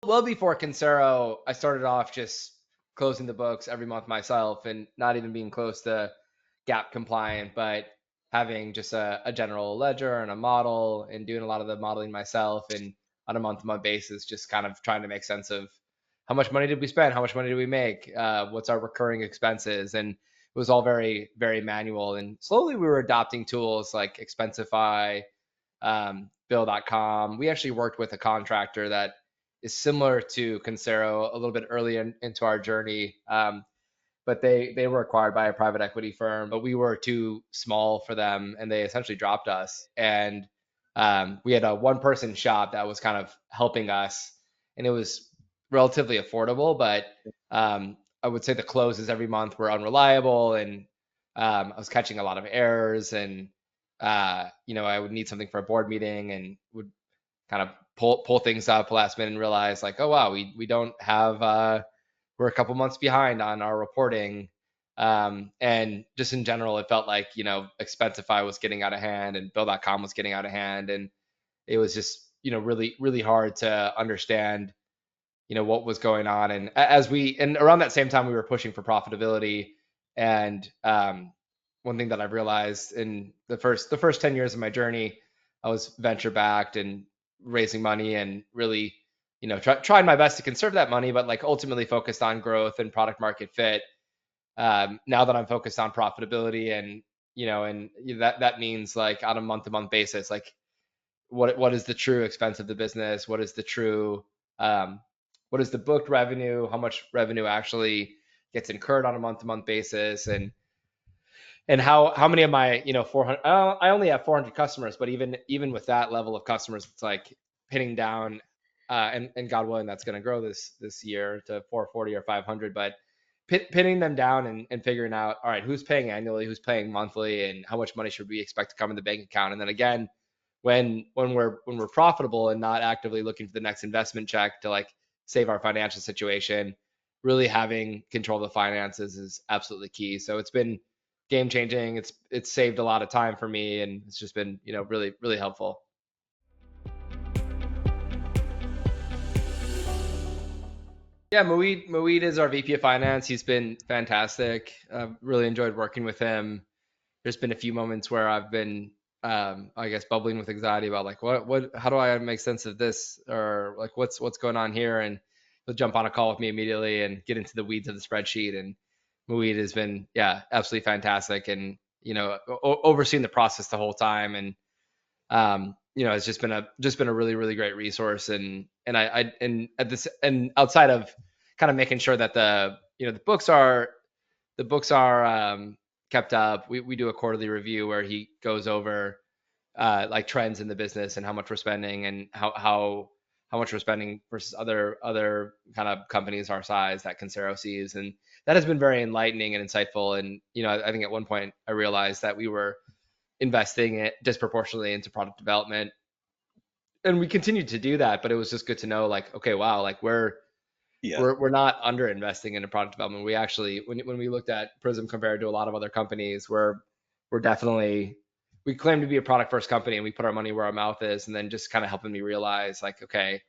Well before Consero, I started off just closing the books every month myself and not even being close to gap compliant, but having just a general ledger and a model and doing a lot of the modeling myself and on a month-to-month basis, just kind of trying to make sense of how much money did we spend, how much money did we make, what's our recurring expenses, and it was all very, very manual. And slowly we were adopting tools like Expensify, Bill.com. We actually worked with a contractor that is similar to Consero a little bit early into our journey. But they were acquired by a private equity firm, but we were too small for them, and they essentially dropped us. And we had a one person shop that was kind of helping us, and it was relatively affordable. But I would say the closes every month were unreliable, and I was catching a lot of errors. And I would need something for a board meeting, and would kind of pull things up last minute and realize like, oh wow, we don't have we're a couple months behind on our reporting. And just in general, it felt like, Expensify was getting out of hand and Bill.com was getting out of hand. And it was just, really, really hard to understand, what was going on. And and around that same time, we were pushing for profitability. And one thing that I've realized in the first 10 years of my journey, I was venture backed and raising money and really, trying my best to conserve that money, but like ultimately focused on growth and product market fit. Now that I'm focused on profitability and, that means like on a month to month basis, like what is the true expense of the business? What is the true, what is the booked revenue? How much revenue actually gets incurred on a month to month basis? And how many of my 400, I only have 400 customers, but even with that level of customers, it's like pinning down, and God willing that's going to grow this year to 440 or 500, but pinning them down and figuring out, all right, who's paying annually, who's paying monthly, and how much money should we expect to come in the bank account. And then again, when we're profitable and not actively looking for the next investment check to like save our financial situation, really having control of the finances is absolutely key. So it's been game changing. It's saved a lot of time for me, and it's just been, really, really helpful. Yeah, Muid is our VP of finance. He's been fantastic. I've really enjoyed working with him. There's been a few moments where I've been, I guess, bubbling with anxiety about like how do I make sense of this, or like what's going on here, and he'll jump on a call with me immediately and get into the weeds of the spreadsheet. And Muid has been, yeah, absolutely fantastic, and overseeing the process the whole time. And it's just been a really, really great resource. And outside of kind of making sure that the books are kept up, we do a quarterly review where he goes over like trends in the business and how much we're spending and how much we're spending versus other kind of companies our size that Consero sees. And that has been very enlightening and insightful. And I think at one point I realized that we were investing it disproportionately into product development, and we continued to do that. But it was just good to know, like, okay, wow, like we're Yeah. we're, we're not under investing into product development. We actually, when we looked at Prism compared to a lot of other companies, we're definitely, we claim to be a product first company, and we put our money where our mouth is. And then just kind of helping me realize like, okay,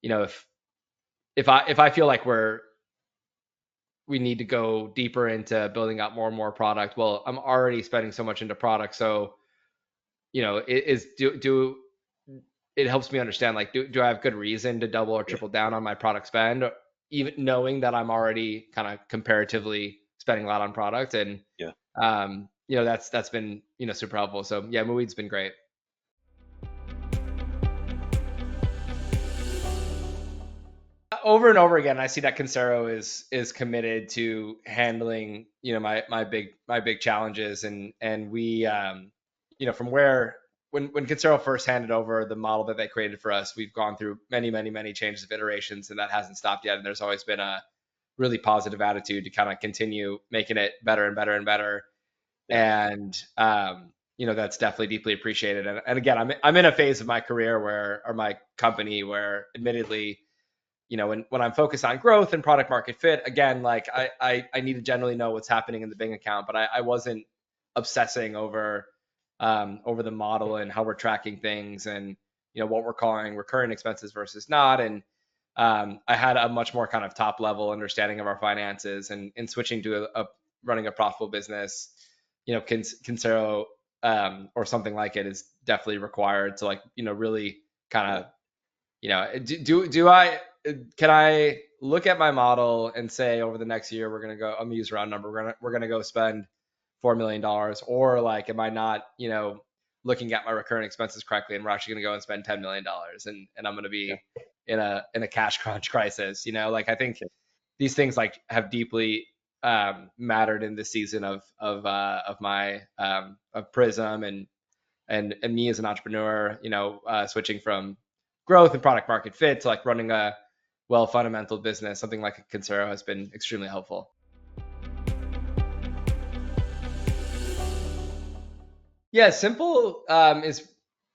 if I feel like we need to go deeper into building out more and more product, well, I'm already spending so much into product. So it is do it helps me understand, like, do I have good reason to double or Yeah. triple down on my product spend, even knowing that I'm already kind of comparatively spending a lot on product. And Yeah. that's been super helpful. So yeah, Muid's been great. Over and over again, I see that Consero is committed to handling my big challenges. And we, from where, when Consero first handed over the model that they created for us, we've gone through many, many, many changes of iterations, and that hasn't stopped yet. And there's always been a really positive attitude to kind of continue making it better and better and better. Yeah. And that's definitely deeply appreciated. And again, I'm in a phase of my career or my company where, admittedly, when I'm focused on growth and product market fit, again, like I need to generally know what's happening in the Bing account, but I wasn't obsessing over the model and how we're tracking things, and what we're calling recurring expenses versus not. And I had a much more kind of top level understanding of our finances, and switching to running a profitable business, Consero, or something like it is definitely required to, like, really kind of, do I, can I look at my model and say over the next year, I'm gonna use a round number, we're gonna go spend $4 million, or like, am I not, looking at my recurring expenses correctly, and we're actually gonna go and spend $10 million, and I'm gonna Yeah. be in a cash crunch crisis, like, I think these things, like, have deeply mattered in this season of my of Prism, and me as an entrepreneur, switching from growth and product market fit to, like, running a well fundamental business. Something like a Consero has been extremely helpful. Yeah, Simple is,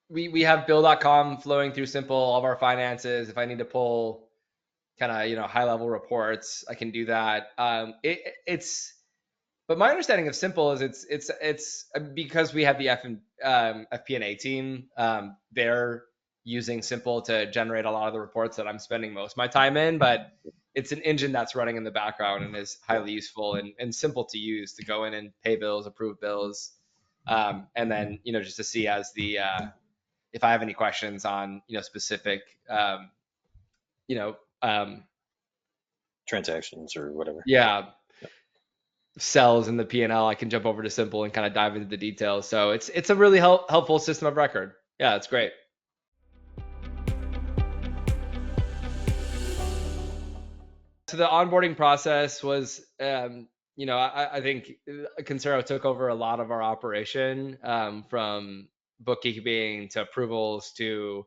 we have Bill.com flowing through Simple, all of our finances. If I need to pull kind of, high level reports, I can do that. It's But my understanding of Simple is it's because we have the FP&A team. They're using Simple to generate a lot of the reports that I'm spending most of my time in, but it's an engine that's running in the background and is Yeah. highly useful and simple to use to go in and pay bills, approve bills, and then, just to see as the if I have any questions on, specific, you know um, Transactions or whatever. yeah, Yep. cells in the P&L, I can jump over to Simple and kind of dive into the details. So it's a really helpful system of record. Yeah, it's great. So the onboarding process was, I think Consero took over a lot of our operation, from bookkeeping to approvals to,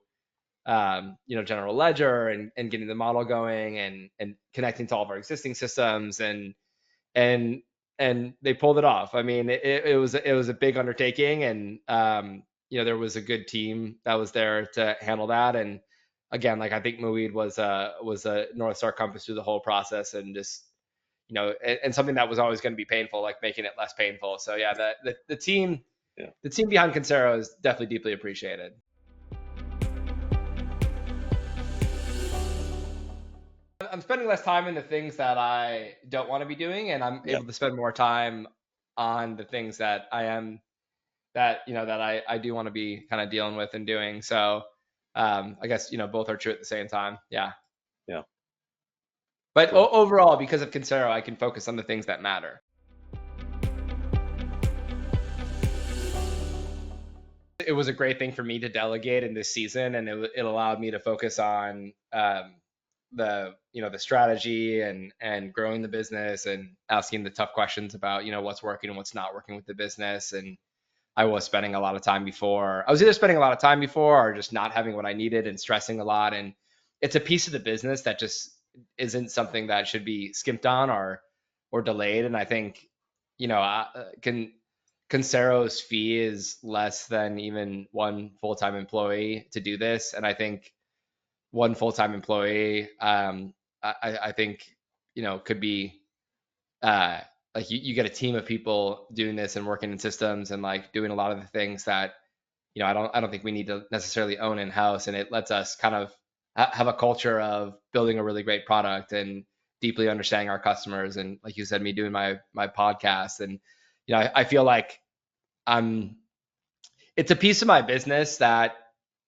general ledger, and getting the model going, and connecting to all of our existing systems, and and they pulled it off. I mean, it was a big undertaking, and, there was a good team that was there to handle that. And again, like, I think Muid was a North Star compass through the whole process, and just, and something that was always going to be painful, like making it less painful. So yeah, the team Yeah. the team behind Consero is definitely deeply appreciated. I'm spending less time in the things that I don't want to be doing, and I'm Yeah. able to spend more time on the things that I do want to be kind of dealing with and doing. So, I guess, both are true at the same time. Yeah. Yeah. But Cool. overall, because of Consero, I can focus on the things that matter. It was a great thing for me to delegate in this season, and it allowed me to focus on, the strategy, and growing the business, and asking the tough questions about, what's working and what's not working with the business. And I was spending a lot of time before. I was either spending a lot of time before, or just not having what I needed and stressing a lot. And it's a piece of the business that just isn't something that should be skimped on, or delayed. And I think, Concero's fee is less than even one full-time employee to do this. And I think one full-time employee, I think, could be, uh, like, you get a team of people doing this and working in systems, and, like, doing a lot of the things that, I don't think we need to necessarily own in house. And it lets us kind of have a culture of building a really great product, and deeply understanding our customers. And like you said, me doing my podcast, and, I feel like I'm it's a piece of my business that,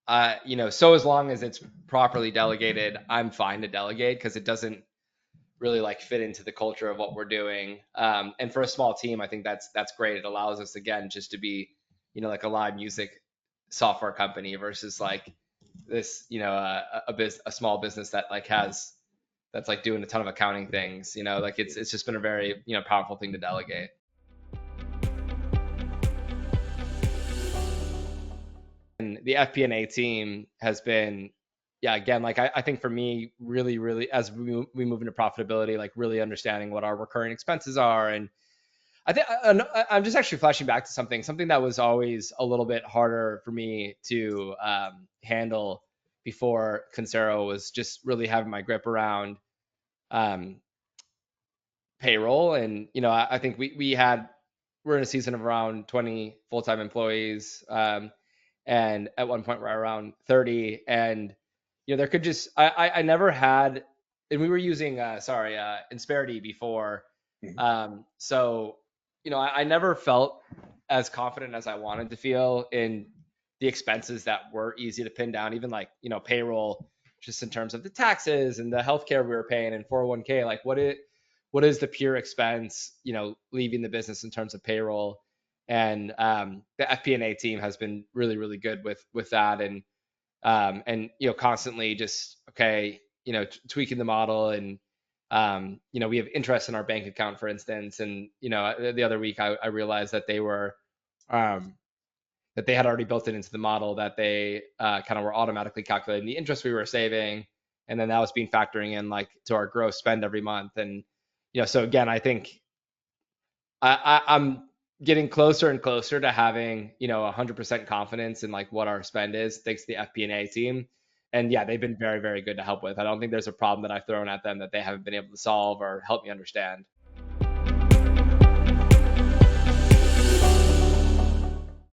so as long as it's properly delegated, I'm fine to delegate, because it doesn't really, like, fit into the culture of what we're doing. And for a small team, I think that's great. It allows us, again, just to be, like a live music software company, versus, like, this, a small business that, like, that's, like, doing a ton of accounting things. Like, it's just been a very, powerful thing to delegate. And the FP&A team has been, yeah, again, like, I think for me, really, really, as we move into profitability, like, really understanding what our recurring expenses are. And I think, I'm just actually flashing back to something that was always a little bit harder for me to, handle before Consero, was just really having my grip around, um, payroll. And, I think we're in a season of around 20 full-time employees, and at one point we're around 30. And there could just I never had, and we were using Insperity before. Mhm. So I never felt as confident as I wanted to feel in the expenses that were easy to pin down, even like payroll, just in terms of the taxes and the healthcare we were paying and 401k. Like what is the pure expense, leaving the business in terms of payroll. And the FP&A team has been really, really good with that. And constantly just okay, tweaking the model. And we have interest in our bank account, for instance. And the other week I realized that um, they had already built it into the model, that they kind of were automatically calculating the interest we were saving, and then that was being factoring in like to our gross spend every month. And so again, I think I'm getting closer and closer to having 100% confidence in like what our spend is, thanks to the FP&A team. And yeah, they've been very, very good to help with. I don't think there's a problem that I've thrown at them that they haven't been able to solve or help me understand.